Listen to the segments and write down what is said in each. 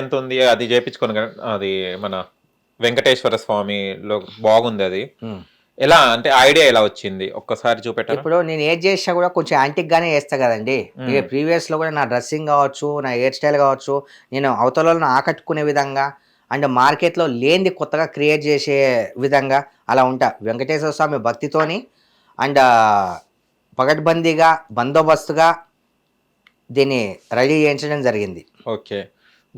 ఎంత ఉంది అది చేపించుకోను కదా, అది మన వెంకటేశ్వర స్వామిలో బాగుంది అది. ఎలా అంటే ఐడియా ఎలా వచ్చింది ఒక్కసారి చూపెట్టారా? ఇప్పుడు నేను ఏది చేసినా కూడా కొంచెం యాంటిక్ గానే చేస్తా కదండి. ఇక ప్రీవియస్ లో కూడా నా డ్రెస్సింగ్ కావచ్చు, నా హెయిర్ స్టైల్ కావచ్చు, నేను అవతలను ఆకట్టుకునే విధంగా అండ్ మార్కెట్లో లేనిది కొత్తగా క్రియేట్ చేసే విధంగా అలా ఉంటా. వెంకటేశ్వర స్వామి భక్తితోని అండ్ పగడ్బందీగా బందోబస్తుగా దీన్ని రెడీ చేయించడం జరిగింది. ఓకే.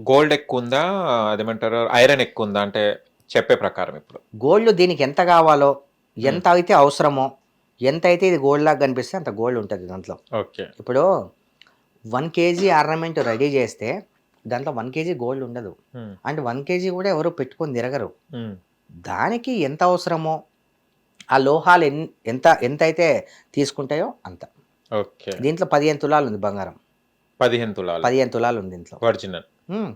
గోల్డ్ ఎక్కువ ఉందా, అదేమంటారు ఐరన్ ఎక్కువ ఉందా అంటే చెప్పే ప్రకారం? ఇప్పుడు గోల్డ్ దీనికి ఎంత కావాలో, ఎంత అయితే అవసరమో, ఎంత అయితే ఇది గోల్డ్ లాగా కనిపిస్తే అంత గోల్డ్ ఉంటుంది దాంట్లో. ఓకే. ఇప్పుడు 1 కేజీ ఆర్నమెంట్ రెడీ చేస్తే దాంట్లో 1 కేజీ గోల్డ్ ఉండదు. అండ్ 1 కేజీ కూడా ఎవరు పెట్టుకొని తిరగరు. దానికి ఎంత అవసరమో ఆ లోహాలు ఎంత ఎంత అయితే తీసుకుంటాయో అంత. ఓకే. దీంట్లో 15 తులాలు ఉంది బంగారం. 15 తులాలు? 15 తులాలు ఉంది దీంట్లో. ఒరిజినల్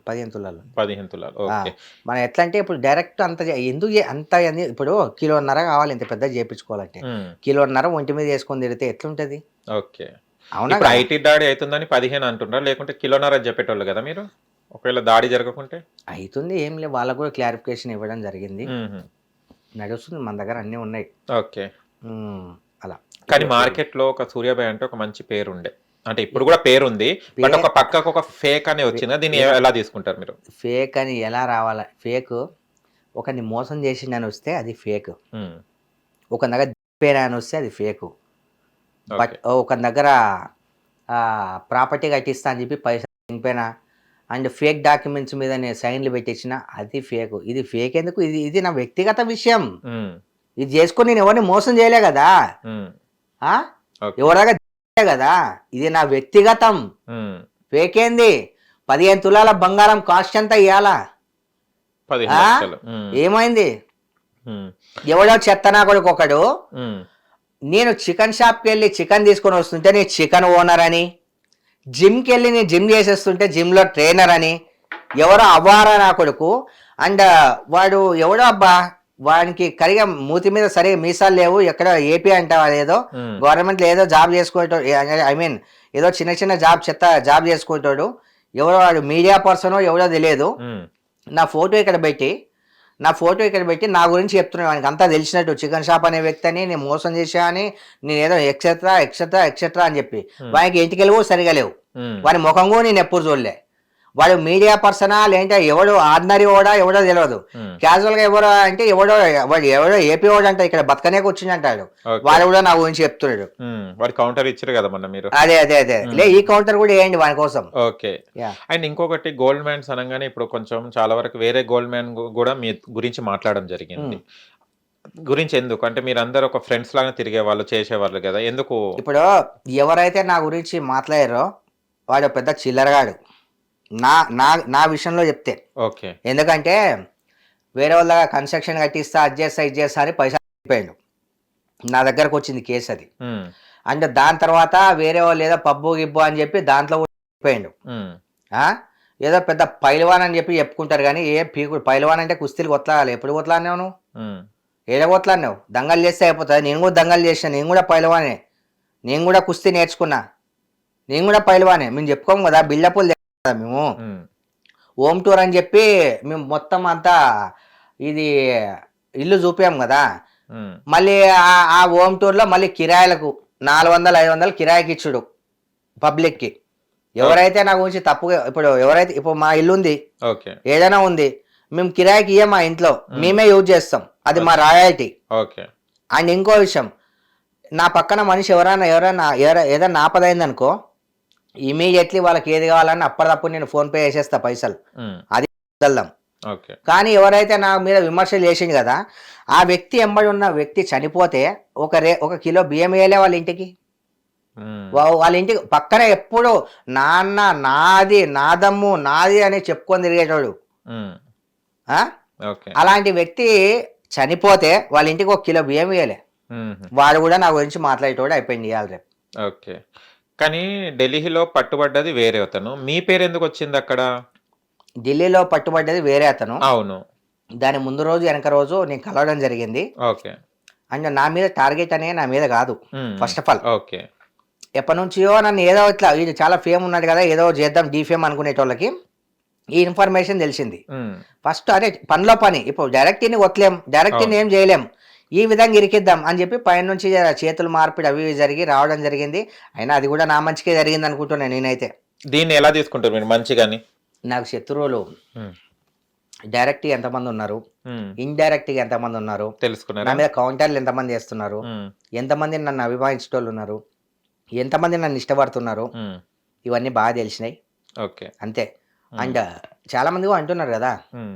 15 తులాలు. 15 తులాలు. ఓకే. మనం ఎట్లా అంటే ఇప్పుడు డైరెక్ట్ అంత ఎందుకు అంత ఇప్పుడు కిలోన్నర కావాలి ఇంత పెద్ద చేయించుకోవాలంటే. కిలోన్నర ఒంటి మీద వేసుకొని తిరిగితే ఎట్లుంటది? ఓకే. అవునా? ఇప్పుడు ఐటీ దాడి అవుతుందని 15 అంటున్నారా, లేకుంటే కిలోన్నర చెప్పేటోళ్ళు కదా మీరు? ఒకవేళ దాడి జరగకుంటే అవుతుంది. ఏం లేదు, వాళ్ళకు కూడా క్లారిఫికేషన్ ఇవ్వడం జరిగింది. నడుస్తుంది, మన దగ్గర అన్నీ ఉన్నాయి. ఓకే. అలా. కానీ మార్కెట్లో ఒక సూర్యాబాయ్ అంటే ఒక మంచి పేరు ఉండే, అంటే ఇప్పుడు కూడా పేరు ఉంది, బట్ ఒక పక్కకు ఒక ఫేక్ అనే వచ్చిందా, దీన్ని ఎలా తీసుకుంటారు మీరు? ఫేక్ అని ఎలా రావాలా? ఫేక్ ఒకరిని మోసం చేసిండని వస్తే అది ఫేక్. ఒక దగ్గర దింపేనా అని వస్తే అది ఫేక్. బట్ ఒక దగ్గర ప్రాపర్టీ కట్టిస్తా అని చెప్పి పైసలు దింపేనా అండ్ ఫేక్ డాక్యుమెంట్స్ మీద నేను సైన్లు పెట్టించిన అది ఫేక్. ఇది ఫేక్ ఎందుకు? ఇది ఇది నా వ్యక్తిగత విషయం. ఇది చేసుకొని నేను ఎవరిని మోసం చేయలే కదా, ఎవరగా కదా, ఇది నా వ్యక్తిగతం. ఫేక్ ఏంది? 15 తులాల బంగారం కాస్ట్ ఎంత ఇవ్వాలా? ఏమైంది? ఎవడో చెత్తనా కొడుకు ఒకడు నేను చికెన్ షాప్కి వెళ్ళి చికెన్ తీసుకొని వస్తుంటే నేను చికెన్ ఓనర్ అని, జిమ్కి వెళ్ళి నేను జిమ్ చేసేస్తుంటే జిమ్లో ట్రైనర్ అని, ఎవరో అవ్వారా నా కొడుకు. అండ్ వాడు ఎవడో అబ్బా, వానికి కరిగా మూతి మీద సరిగా మీసాలు లేవు, ఎక్కడ ఏపీ అంటే వాడు ఏదో గవర్నమెంట్లో ఏదో జాబ్ చేసుకుంటాడు, ఐ మీన్ ఏదో చిన్న చిన్న జాబ్ చేసుకుంటాడు. ఎవరో వాడు మీడియా పర్సనో ఎవడో తెలియదు. నా ఫోటో ఇక్కడ పెట్టి నా గురించి చెప్తున్నాడు. వానికి అంతా తెలిసినట్టు చికెన్ షాప్ అనే వ్యక్తి అని, నేను మోసం చేశా అని, నేను ఏదో ఎక్సెట్రా అని చెప్పి వానికి ఇంటికి వెళ్ళి కూడా సరిగా లేవు. వాని ముఖం కూడా నేను ఎప్పుడు చూడలే. వాడు మీడియా పర్సనా లేదంటే ఎవడో ఆర్డినరీ ఓడా ఎవడో తెలియదు. క్యాజువల్ గా ఎవరో అంటే ఎవడో ఏపీ ఓడ అంటే ఇక్కడ బతకనే వచ్చింది అంటాడు. వాడు కూడా నా గురించి చెప్తున్నాడు. కౌంటర్ ఇచ్చారు కదా మొన్న మీరు. అదే లే, ఈ కౌంటర్ కూడా వేయండి వాని కోసం. ఓకే. అండ్ ఇంకొకటి గోల్డ్ మ్యాన్స్ అనగానే ఇప్పుడు కొంచెం చాలా వరకు వేరే గోల్డ్ మ్యాన్ కూడా మీ గురించి మాట్లాడడం జరిగింది. గురించి ఎందుకు అంటే మీరు అందరు ఒక ఫ్రెండ్స్ లాగా తిరిగే వాళ్ళు చేసేవాళ్ళు కదా, ఎందుకు? ఇప్పుడు ఎవరైతే నా గురించి మాట్లాడారో వాడు పెద్ద చిల్లరగాడు నా విషయంలో చెప్తే. ఓకే. ఎందుకంటే వేరే వాళ్ళ కన్స్ట్రక్షన్ కట్టిస్తా అది చేస్తా అని పైసలు అయిపోయాడు. నా దగ్గరకు వచ్చింది కేసు అది. అంటే దాని తర్వాత వేరే వాళ్ళు ఏదో పబ్బు గిబ్బు అని చెప్పి దాంట్లో అయిపోయాడు. ఏదో పెద్ద పైల్వాన్ అని చెప్పి చెప్పుకుంటారు కానీ ఏ పీకుడు పైల్వాన్ అంటే కుస్తీలు కొట్లాడాలి. ఎప్పుడు కొట్లాడినావు నువ్వు? ఏడ కొట్లాడినావు? దంగలు చేస్తే అయిపోతుంది. నేను కూడా దంగలు చేసాను, నేను కూడా పైల్వానే, నేను కూడా కుస్తీ నేర్చుకున్నా, నేను కూడా పైల్వానే. మేము చెప్పుకోము కదా, బిల్డప్లు మేము హోమ్ టూర్ అని చెప్పి మేము మొత్తం అంతా ఇది ఇల్లు చూపాం కదా. మళ్ళీ ఆ హోమ్ టూర్ లో మళ్ళీ కిరాయిలకు 400-500 కిరాయికి ఇచ్చుడు పబ్లిక్ కి. ఎవరైతే నా గురించి తప్పుగా ఇప్పుడు మా ఇల్లు ఉంది, ఏదైనా ఉంది, మేము కిరాయికి ఇయ్యం, మా ఇంట్లో మేమే యూజ్ చేస్తాం, అది మా రాయల్టీ. అండ్ ఇంకో విషయం, నా పక్కన మనిషి ఎవరైనా ఏదైనా ఆపదైంది అనుకో, ఇమీడియట్లీ వాళ్ళకి ఏది కావాలని అప్పటిదప్పుడు నేను ఫోన్ పే చేసేస్తా పైసలు, అది వదలం. కానీ ఎవరైతే నా మీద విమర్శలు చేసింది కదా, ఆ వ్యక్తి ఎంబడి ఉన్న వ్యక్తి చనిపోతే ఒక కిలో బియ్యం వేయలే వాళ్ళ ఇంటికి. వాళ్ళ ఇంటికి పక్కనే ఎప్పుడు నాన్న నాది, నాదమ్ము నాది అని చెప్పుకొని తిరిగేటోడు. అలాంటి వ్యక్తి చనిపోతే వాళ్ళ ఇంటికి 1 కిలో బియ్యం వేయలే. వాడు కూడా నా గురించి మాట్లాడేటోడు అయిపోయింది ఇవాళ రేపు. ఓకే. కానీ ఢిల్లీలో పట్టుబడ్డది వేరే అతను, మీ పేరు ఎందుకు వచ్చింది అక్కడ? ఢిల్లీలో పట్టుబడ్డది వేరే అతను. అవును. దాని ముందు రోజు వెనక రోజు నేను కలవడం జరిగింది. ఓకే. అండ్ నా మీద టార్గెట్ అనే నా మీద కాదు. ఫస్ట్ ఆఫ్ ఆల్ ఓకే, ఎప్పటి నుంచో నన్ను ఏదో ఇట్లా ఇది చాలా ఫేమ్ ఉన్నాడు కదా, ఏదో చేద్దాం డీఫేమ్ అనుకునేటోళ్ళకి ఈ ఇన్ఫర్మేషన్ తెలిసింది. ఉమ్, ఫస్ట్ అరే పనిలో పని, ఇప్పుడు డైరెక్ట్ని కొట్టలేం, డైరెక్ట్ని ఏం చేయలేం, ఈ విధంగా ఇరికిద్దాం అని చెప్పి పైనుంచి చేతులు మార్పిడి అవి ఇవి జరిగి రావడం జరిగింది. అయినా అది కూడా నా మంచికే జరిగింది అనుకుంటున్నాను నేనైతే. దీన్ని ఎలా తీసుకుంటారు మీరు మంచిగాని? నాకు శత్రువులు ఉమ్, డైరెక్ట్ ఎంతమంది ఉన్నారు, ఉమ్, ఇండైరెక్ట్గా ఎంతమంది ఉన్నారు, నా తెలుసుకున్నారా? మీద కౌంటర్లు ఎంతమంది వేస్తున్నారు, ఉమ్, ఎంతమంది నన్ను అభిమానించేటోళ్ళు ఉన్నారు, ఎంతమంది నన్ను ఇష్టపడుతున్నారు, ఉమ్, ఇవన్నీ బాగా తెలిసినాయి ఓకే. అంతే. అండ్ చాలామంది కూడా అంటున్నారు కదా, ఉమ్,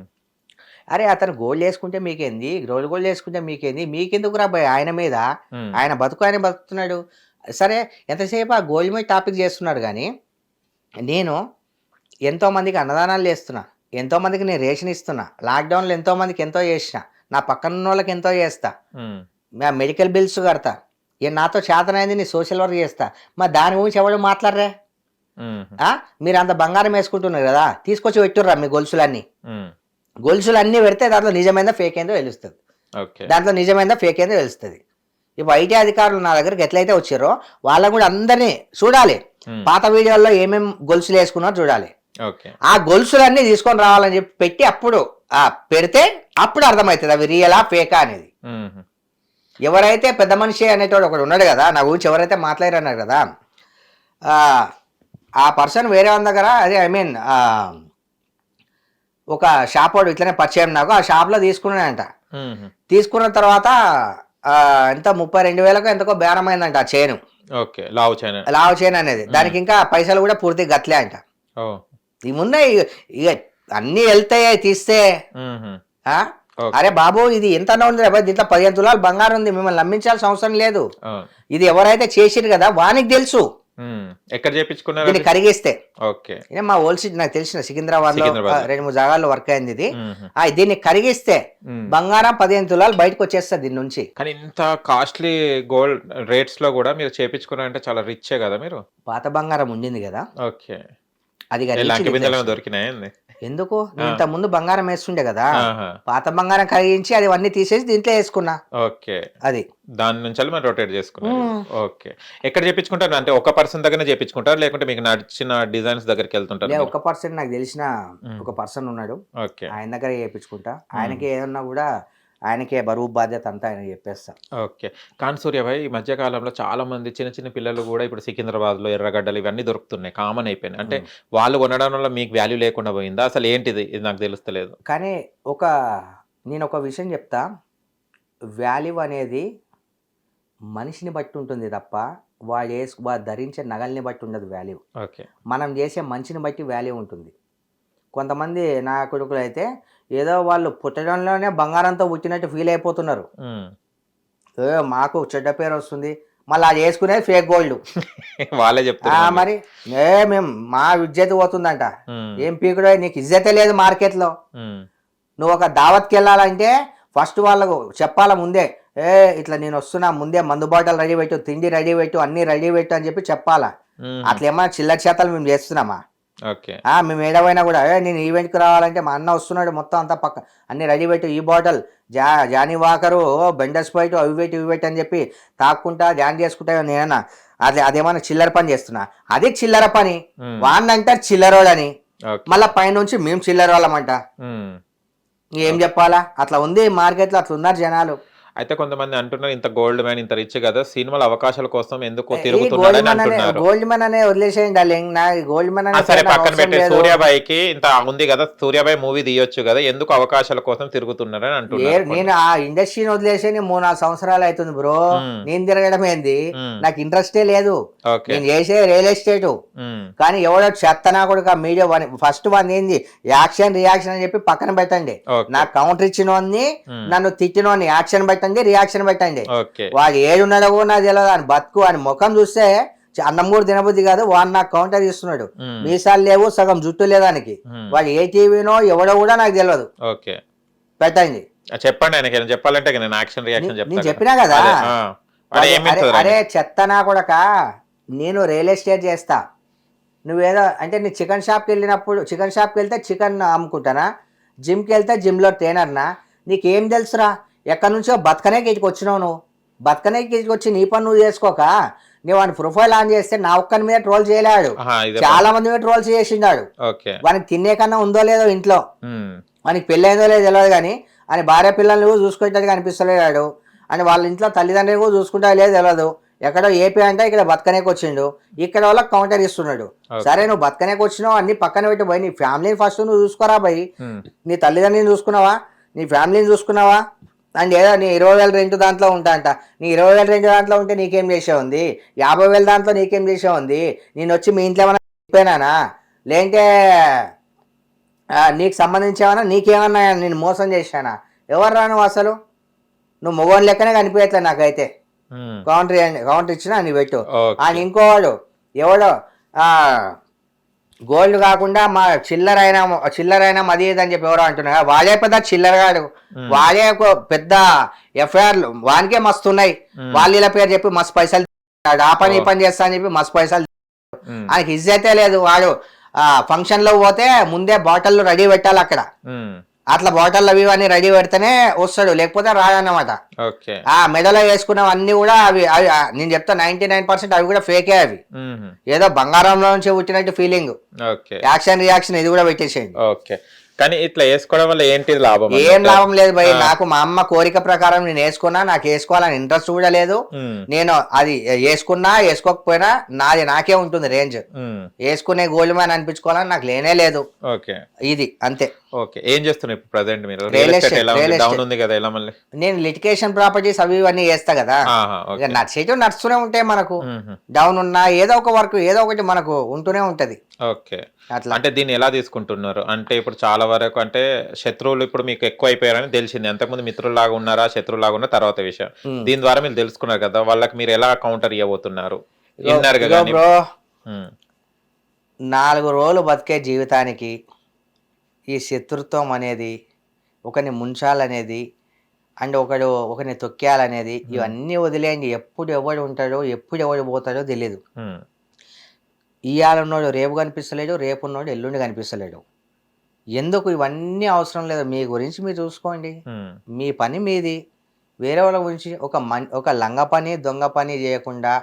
అరే అతను గోల్డ్ వేసుకుంటే మీకేంది, గోల్డ్ వేసుకుంటే మీకేంది, మీకెందుకు రాబాయ్ ఆయన మీద, ఉమ్, ఆయన బతుకు ఆయన బతుకుతున్నాడు. సరే ఎంతసేపు ఆ గోల్డ్ మీద టాపిక్ చేస్తున్నాడు కానీ నేను ఎంతోమందికి అన్నదానాలు చేస్తున్నా, ఎంతోమందికి నేను రేషన్ ఇస్తున్నా, లాక్డౌన్లో ఎంతోమందికి ఎంతో చేసిన, నా పక్కన ఉన్న వాళ్ళకి ఎంతో చేస్తా, ఉమ్, నా మెడికల్ బిల్స్ కడతా, నాతో చేతనైంది నీ సోషల్ వర్క్ చేస్తా, మరి దాని గురించి ఎవరు మాట్లాడరే? ఉమ్, మీరు అంత బంగారం వేసుకుంటున్నారు కదా, తీసుకొచ్చి పెట్టుర్రా మీ గొలుసులన్నీ, ఉమ్, గొలుసులన్నీ పెడితే దాంట్లో నిజమైందో ఫేక్ ఏందో తెలుస్తుంది, ఓకే. దాంట్లో నిజమైందో ఫేక్ ఏందో తెలుస్తుంది. ఇప్పుడు ఐటీ అధికారులు నా దగ్గరికి ఎట్లయితే వచ్చారో వాళ్ళని కూడా అందరినీ చూడాలి, ఉమ్, పాత వీడియోల్లో ఏమేమి గొలుసులు వేసుకున్నారో చూడాలి, ఓకే. ఆ గొలుసులన్నీ తీసుకొని రావాలని చెప్పి పెట్టి అప్పుడు పెడితే అప్పుడు అర్థమవుతుంది అవి రియలా ఫేకా అనేది. ఉమ్, ఎవరైతే పెద్ద మనిషి అనేటోడు ఒకడు ఉన్నాడు కదా, నా గురించి ఎవరైతే మాట్లాడారన్నారు కదా, ఆ పర్సన్ వేరే వాళ్ళ దగ్గర అదే ఐ మీన్ ఒక షాప్ వాడు ఇట్లనే పరిచయం నాకు, ఆ షాప్లో తీసుకున్నానంట. ఉమ్, తీసుకున్న తర్వాత ఎంత 32,000కో ఎంతకో బేరమైందంట ఆ చైను, ఓకే. లావు చైనా. లావు చైన్ అనేది. దానికి ఇంకా పైసలు కూడా పూర్తిగా గట్లే అంట. ఓ. ఈ ముందే ఇక అన్నీ వెళ్తాయి తీస్తే. ఉమ్, ఆ? ఓకే. అరే బాబు ఇది ఎంత ఉంది రా, దీంట్లో 15 తులాలు బంగారం ఉంది, మిమ్మల్ని నమ్మించాల్సిన అవసరం లేదు, అవును. ఇది ఎవరైతే చేసిరు కదా వానికి తెలుసు, ఉమ్, ఎక్కడ చేపించుకున్నారు దీన్ని అది? కరిగిస్తే. ఓకే. మా ఓల్డ్ సిటీ నాకు తెలిసిన సికింద్రాబాద్లో సికింద్రాబాద్. 2-3 జాగాల్లో వర్క్ అయింది ఇది. ఉమ్, దీన్ని కరిగిస్తే ఉమ్. బంగారం 15 తులాలు బయటకు వచ్చేస్తుంది దీని నుంచి. కానీ ఇంత కాస్ట్లీ గోల్డ్ రేట్స్ లో కూడా మీరు చేపించుకున్నారంటే చాలా రిచ్చే కదా మీరు. పాత బంగారం ఉండింది కదా, ఓకే. అది లంకి బిందెలు దొరికినాయండి? ఎందుకు ఇంత ముందు బంగారం వేస్తుండే కదా, ఆహా. పాత బంగారం కరిగించి అది అన్ని తీసేసి దీంట్లో వేసుకున్నా. ఓకే. అది దాని నుంచి మరి రొటేట్ చేసుకున్నారు. ఓకే. ఎక్కడ చేపించుకుంటారు అంటే ఒక పర్సన్ దగ్గర చేపించుకుంటారు లేకుంటే మీకు నచ్చిన డిజైన్స్ దగ్గరికి వెళ్తుంటారు? నేను ఒక పర్సన్ నాకు తెలిసిన ఒక పర్సన్ ఉన్నాడు, ఓకే. ఆయన దగ్గర చేయించుకుంటా. ఆయనకి ఏదన్నా కూడా ఆయనకే బరువు బాధ్యత అంతా ఆయన చెప్పేస్తా. ఓకే. కానీ సూర్యభాయ్ ఈ మధ్య కాలంలో చాలా మంది చిన్న చిన్న పిల్లలు కూడా ఇప్పుడు సికింద్రాబాద్లో ఎర్రగడ్డలు ఇవన్నీ దొరుకుతున్నాయి, కామన్ అయిపోయినాయి. అంటే వాళ్ళు కొనడం వల్ల మీకు వాల్యూ లేకుండా పోయిందా? అసలు ఏంటిది ఇది నాకు తెలుస్తలేదు. కానీ నేను ఒక విషయం చెప్తా, వాల్యూ అనేది మనిషిని బట్టి ఉంటుంది తప్ప వాడు ధరించే నగల్ని బట్టి ఉండదు వాల్యూ. ఓకే. మనం చేసే మంచిని బట్టి వాల్యూ ఉంటుంది. కొంతమంది నా కొడుకులు అయితే ఏదో వాళ్ళు పుట్టడంలోనే బంగారంతో పుట్టినట్టు ఫీల్ అయిపోతున్నారు. ఉమ్. మాకు చెడ్డ పేరు వస్తుంది, మళ్ళీ అది వేసుకునేది ఫేక్ గోల్డ్. వాళ్ళే చెప్తారు మరి మేము మా ఇజ్జత్ పోతుందంట. ఉమ్, ఏం పీకుడో, నీకు ఇజ్జతే లేదు మార్కెట్లో. ఉమ్, నువ్వు ఒక దావత్కి వెళ్ళాలంటే ఫస్ట్ వాళ్ళకు చెప్పాల ముందే, ఇట్లా నేను వస్తున్నా, ముందే మందు బాటలు రెడీ పెట్టు, తిండి రెడీ పెట్టు, అన్నీ రెడీ పెట్టు అని చెప్పి చెప్పాలా. ఉమ్, అట్లా ఏమన్నా చిల్లర చేతలు మేము చేస్తున్నామా? ఓకే. మేము ఏడవైనా కూడా నేను ఈవెంట్కి రావాలంటే మా అన్న వస్తున్నాడు, మొత్తం అంతా పక్క అన్ని రెడీ పెట్టు, ఈ బాటిల్ జానీ వాకరు, బెండస్ పైటు, అవి పెట్టి అని చెప్పి తాక్కుంటా ధ్యాన్ చేసుకుంటా నేనన్నా అదేమన్నా చిల్లర పని చేస్తున్నా? అది చిల్లర పని. వాడిని అంటారు చిల్లరోడని, మళ్ళీ పైనుంచి మేము చిల్లర వాళ్ళమంట. ఏం చెప్పాలా? అట్లా ఉంది మార్కెట్లో, అట్లా ఉన్నారు జనాలు. అయితే కొంతమంది అంటున్నారు ఇంత గోల్డ్ మ్యాన్ ఇంత రిచ్ కదా, సినిమాల అవకాశాల కోసం ఎందుకో తిరుగుతున్నాడని అంటున్నారు. గోల్డ్ మ్యాన్ అనే వదిలేసేయండి, గోల్డ్ మ్యాన్ అనే సరే పక్కన పెట్టి సూర్యాబాయికి ఇంత ఉంది కదా, సూర్యాబాయి మూవీ తీయొచ్చు కదా, ఎందుకు అవకాశాల కోసం తిరుగుతున్నారని అంటున్నారు. నేను ఆ ఇండస్ట్రీని వదిలేసి 3-4 సంవత్సరాలు అవుతుంది బ్రో. నేను తిరగడం ఏంది, నాకు ఇంట్రెస్టే లేదు. నేను చేసే రియల్ ఎస్టేట్. కానీ ఎవడో చెత్తనా కూడా మీడియా ఫస్ట్ వన్ ఏంది యాక్షన్ రియాక్షన్ అని చెప్పి పక్కన పెట్టండి. నాకు కౌంటర్ ఇచ్చినోని, నన్ను తిట్టినోని యాక్షన్ పెట్టండి, రియాక్షన్ పెట్టండి. వాడు ఏడున్నాడో కూడా నాకు తెలియదు. అని బతుకు అని ముఖం చూస్తే అన్నం కూడా తినబుద్ధి కాదు. వాడు నాకు కౌంటర్ ఇస్తున్నాడు, మీసాలు లేవు, సగం జుట్టు లేదానికి. వాడు ఏ టీవీనో ఎవడో కూడా నాకు తెలియదు. పెట్టండి, చెప్పండి ఆయనకి చెప్పాలంటే నేను యాక్షన్ రియాక్షన్ నేను చెప్పినా కదా. అరే చెత్తనా కొడక, నేను రియల్ ఎస్టేట్ చేస్తా, నువ్వేదో అంటే నీ చికెన్ షాప్కి వెళ్ళినప్పుడు చికెన్ షాప్కి వెళ్తే చికెన్ అమ్ముకుంటానా, జిమ్కి వెళ్తే జిమ్లో ట్రైనర్నా? నీకేం తెలుసురా? ఎక్కడి నుంచో బతకనే గీటికి వచ్చినావు నువ్వు. బతకనే గీటికి వచ్చి నీ పని నువ్వు చేసుకోక నువ్వు వాని ప్రొఫైల్ ఆన్ చేస్తే నా ఒక్కని మీద ట్రోల్ చేయలేడు, చాలా మంది మీద ట్రోల్స్ చేసిండాడు. వానికి తినే కన్నా ఉందో లేదో ఇంట్లో, వానికి పెళ్ళైందో లేదో తెలియదు, కానీ అని భార్య పిల్లల్ని కూడా చూసుకుంటే కనిపిస్తలేడు, అని వాళ్ళ ఇంట్లో తల్లిదండ్రులు కూడా చూసుకుంటా లేదో తెలియదు. ఎక్కడో ఏపీ అంటే ఇక్కడ బతకనేకి వచ్చిండు, ఇక్కడ వాళ్ళకి కౌంటర్ ఇస్తున్నాడు. సరే నువ్వు బతకనేకి వచ్చినావు, అన్ని పక్కన పెట్టి పోయి నీ ఫ్యామిలీని ఫస్ట్ నువ్వు చూసుకోరా పోయి, నీ తల్లిదండ్రులను చూసుకున్నావా, నీ ఫ్యామిలీని చూసుకున్నావా? అండ్ ఏదో నీ 20,000 రెంట్ దాంట్లో ఉంటా అంట, నీ 20,000 రెంట్ దాంట్లో ఉంటే నీకేం చేసే ఉంది, 50,000 దాంట్లో నీకేం చేసే ఉంది, నేను వచ్చి మీ ఇంట్లో ఏమన్నా చెప్పానా, లేదంటే నీకు సంబంధించేమన్నా, నీకేమన్నా నేను మోసం చేశానా? ఎవరు రా నువ్వు అసలు? నువ్వు మొగోని లెక్కనే కనిపించట్లే నాకైతే. కౌంటర్ ఇచ్చినా అని పెట్టు. ఆయన ఇంకోవాడు ఎవడో గోల్డ్ కాకుండా మా చిల్లరైనా మది అని చెప్పి ఎవరో అంటున్నా, వాడే పెద్ద చిల్లరగాడు, వాడే పెద్ద ఎఫ్ఐఆర్లు వానికే మస్తు ఉన్నాయి, వాళ్ళ పేరు చెప్పి మస్తు పైసలు ఆ పని ఈ పని చేస్తా అని చెప్పి మస్తు పైసలు. ఆయనకి ఇజ్జతే లేదు. వాడు ఫంక్షన్ లో పోతే ముందే బాటిల్ రెడీ పెట్టాలి అక్కడ, అట్లా బాటిల్ అవి అన్ని రెడీ పెడితేనే వస్తాడు, లేకపోతే రాడన్నమాట. ఆ మెడలో వేసుకున్నవన్నీ కూడా అవి నేను చెప్తా 99% అవి కూడా ఫేకే. అవి ఏదో బంగారంలో నుంచి పుట్టినట్టు ఫీలింగ్, యాక్షన్ రియాక్షన్ ఇది కూడా పెట్టేసేయండి. కానీ ఇట్లా వేసుకోవడం వల్ల ఏంటి లాభం? ఏం లాభం లేదు భయ్. నాకు మా అమ్మ కోరిక ప్రకారం నేను వేసుకున్నా, నాకు వేసుకోవాలని ఇంట్రెస్ట్ కూడా లేదు. నేను అది వేసుకున్నా వేసుకోకపోయినా నాది నాకే ఉంటుంది రేంజ్. వేసుకునే గోల్డ్ మ్యాన్ అనిపించుకోవాలని నాకు లేనే లేదు. ఇది అంతే. ఏం చేస్తున్నారు ప్రెజెంట్ మీరు? నేను లిటికేషన్ ప్రాపర్టీస్ అవి ఇవన్నీ చేస్తా కదా, నడిచేటివి నడుస్తూనే ఉంటాయి. మనకు డౌన్ ఉన్నా ఏదో ఒక వర్క్ ఏదో ఒకటి మనకు ఉంటూనే ఉంటది. అంటే దీన్ని ఎలా తీసుకుంటున్నారు? అంటే ఇప్పుడు చాలా వరకు అంటే శత్రువులు ఇప్పుడు మీకు ఎక్కువ అయిపోయారని తెలిసింది. అంతకుముందు మిత్రుల్లాగా ఉన్నారా శత్రువులాగా ఉన్న తర్వాత విషయం. దీని ద్వారా మీరు తెలుసుకున్నారు కదా, వాళ్ళకి మీరు ఎలా కౌంటర్ ఇవ్వబోతున్నారు? 4 రోజులు బతికే జీవితానికి ఈ శత్రుత్వం అనేది, ఒకరిని ముంచాలనేది అండ్ ఒకరిని తొక్కేయాలనేది, ఇవన్నీ వదిలేయండి. ఎప్పుడు ఎవడు ఉంటాడో ఎప్పుడు ఎవడు పోతాడో తెలియదు. ఇవాళ ఉన్నోడు రేపు కనిపిస్తలేడు, రేపు ఉన్నోడు ఎల్లుండి కనిపిస్తలేడు. ఎందుకు ఇవన్నీ అవసరం లేదు. మీ గురించి మీరు చూసుకోండి, మీ పని మీది. వేరే వాళ్ళ గురించి ఒక లంగ పని దొంగ పని చేయకుండా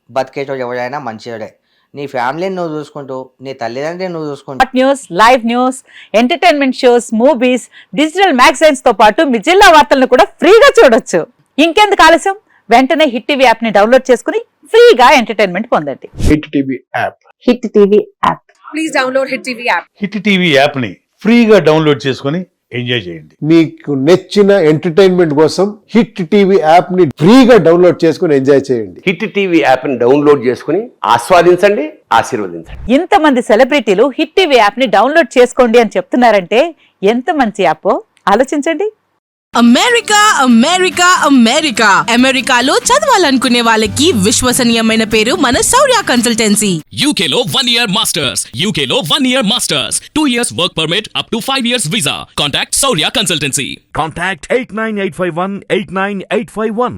బతికేటోడు ఎవడైనా మంచివాడే. నీ ఫ్యామిలీని నువ్వు చూసుకుంటూ, నీ తల్లిదండ్రులు నువ్వు చూసుకుంటూ, news, live news, entertainment shows, movies, digital magazines తో పాటు మీ జిల్లా వార్తలను కూడా ఫ్రీగా చూడొచ్చు. ఇంకెందుకు ఆలస్యం, వెంటనే హిట్ టీవీ యాప్ ని డౌన్లోడ్ చేసుకుని ఫ్రీగా ఎంటర్టైన్మెంట్ పొందండి. Hit TV app. Hit TV app. Please download hit TV app. Hit TV app ని ఫ్రీగా డౌన్లోడ్ చేసుకుని ఎంజాయ్ చేయండి. మీకు నచ్చిన ఎంటర్టైన్మెంట్ కోసం హిట్ టీవీ యాప్ ని ఫ్రీగా డౌన్లోడ్ చేసుకుని ఎంజాయ్ చేయండి. హిట్ టీవీ యాప్ ని డౌన్లోడ్ చేసుకుని ఆస్వాదించండి, ఆశీర్వదించండి. ఇంతమంది సెలబ్రిటీలు హిట్ టీవీ యాప్ ని డౌన్లోడ్ చేసుకోండి అని చెప్తున్నారంటే ఎంత మంచి యాప్ ఆలోచించండి. అమెరికా అమెరికా అమెరికా అమెరికాలో చదవాలనుకునే వాళ్ళకి విశ్వసనీయమైన పేరు మన శౌర్య కన్సల్టెన్సీ. UK లో 1 year masters, UK లో 1 year masters, 2 years work permit up to 5 years visa. Contact Saurya Consultancy. Contact 89851 89851.